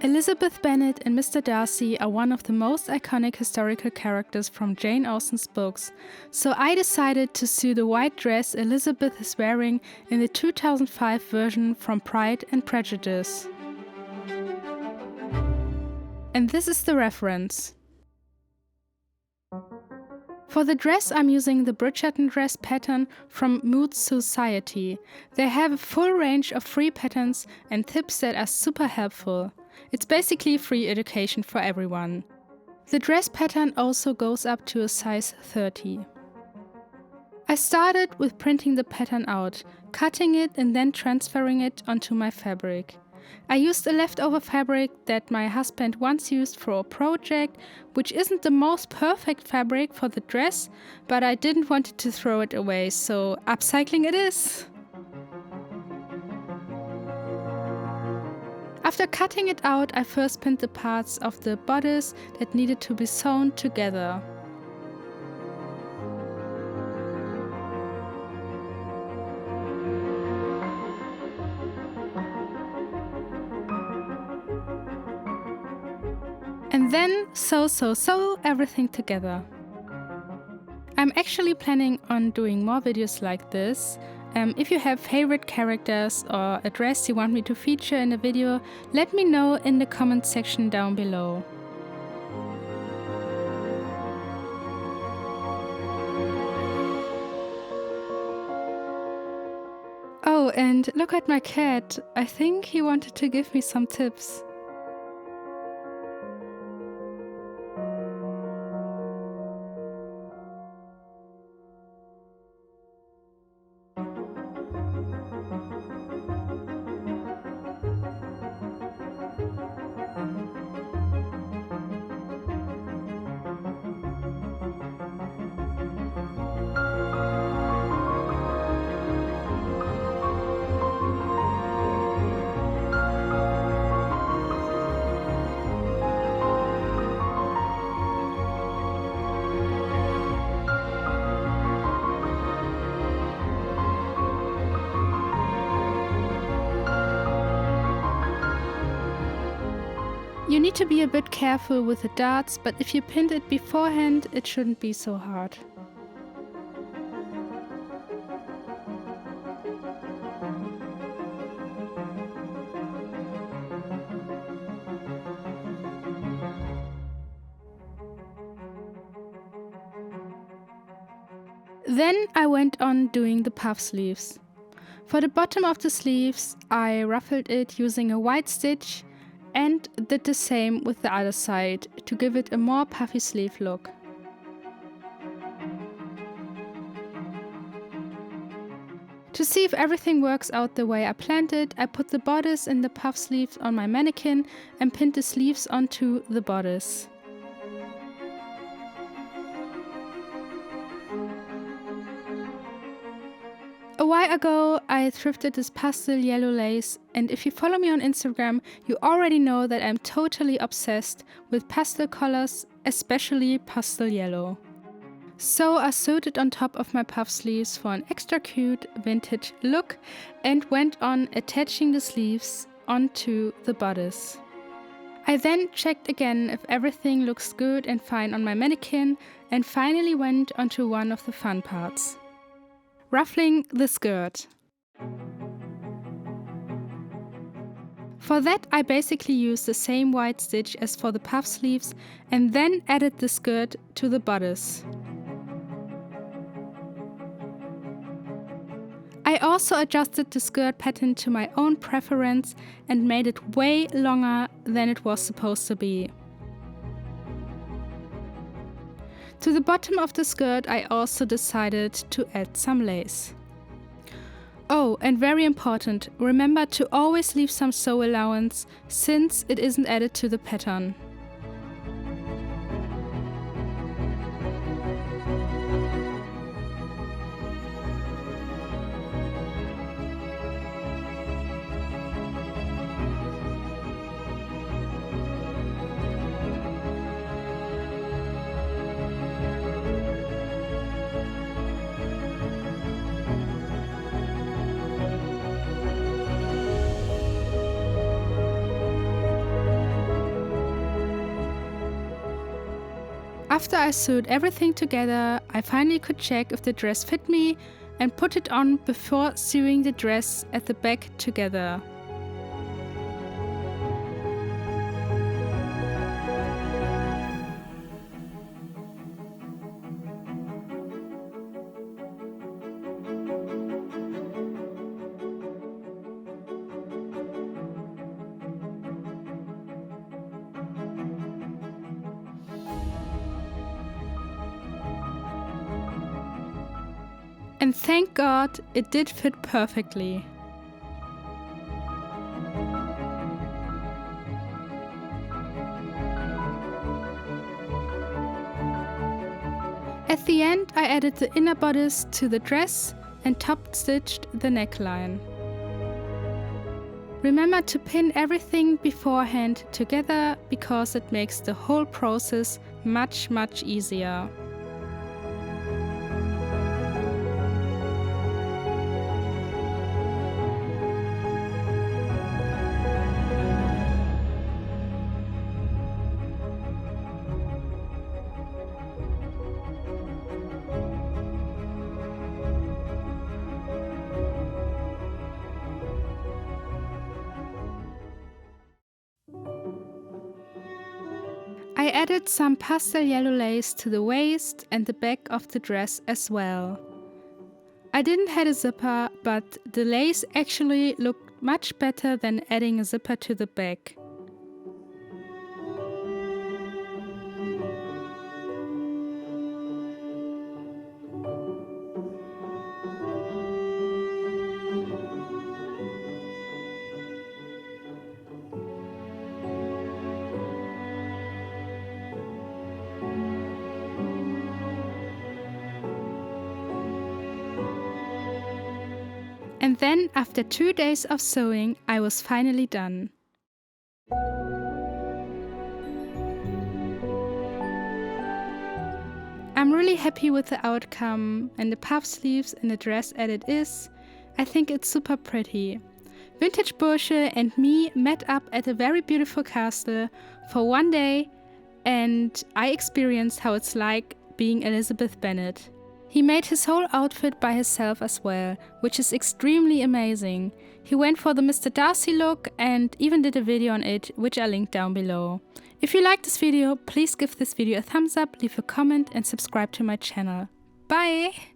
Elizabeth Bennet and Mr. Darcy are one of the most iconic historical characters from Jane Austen's books, so I decided to sew the white dress Elizabeth is wearing in the 2005 version from Pride and Prejudice. And this is the reference. For the dress I'm using the Bridgerton dress pattern from Mood Society. They have a full range of free patterns and tips that are super helpful. It's basically free education for everyone. The dress pattern also goes up to a size 30. I started with printing the pattern out, cutting it and then transferring it onto my fabric. I used a leftover fabric that my husband once used for a project, which isn't the most perfect fabric for the dress, but I didn't want to throw it away, so upcycling it is. After cutting it out, I first pinned the parts of the bodice that needed to be sewn together. And then sew everything together. I'm actually planning on doing more videos like this. If you have favorite characters or a dress you want me to feature in a video, let me know in the comment section down below. Oh, and look at my cat. I think he wanted to give me some tips. You need to be a bit careful with the darts, but if you pinned it beforehand, it shouldn't be so hard. Then I went on doing the puff sleeves. For the bottom of the sleeves, I ruffled it using a white stitch and did the same with the other side to give it a more puffy sleeve look. To see if everything works out the way I planned it, I put the bodice and the puff sleeves on my mannequin and pinned the sleeves onto the bodice. A while ago, I thrifted this pastel yellow lace, and if you follow me on Instagram, you already know that I'm totally obsessed with pastel colors, especially pastel yellow. So I sewed it on top of my puff sleeves for an extra cute vintage look and went on attaching the sleeves onto the bodice. I then checked again if everything looks good and fine on my mannequin and finally went onto one of the fun parts. Ruffling the skirt. For that I basically used the same white stitch as for the puff sleeves and then added the skirt to the bodice. I also adjusted the skirt pattern to my own preference and made it way longer than it was supposed to be. To the bottom of the skirt I also decided to add some lace. Oh, and very important, remember to always leave some sew allowance since it isn't added to the pattern. After I sewed everything together, I finally could check if the dress fit me and put it on before sewing the dress at the back together. And thank God it did fit perfectly. At the end, I added the inner bodice to the dress and top stitched the neckline. Remember to pin everything beforehand together because it makes the whole process much easier. I added some pastel yellow lace to the waist and the back of the dress as well. I didn't have a zipper, but the lace actually looked much better than adding a zipper to the back. And then, after 2 days of sewing, I was finally done. I'm really happy with the outcome, and the puff sleeves and the dress as it is. I think it's super pretty. Vintage Bursche and me met up at a very beautiful castle for 1 day, and I experienced how it's like being Elizabeth Bennet. He made his whole outfit by himself as well, which is extremely amazing. He went for the Mr. Darcy look and even did a video on it, which I linked down below. If you liked this video, please give this video a thumbs up, leave a comment and subscribe to my channel. Bye!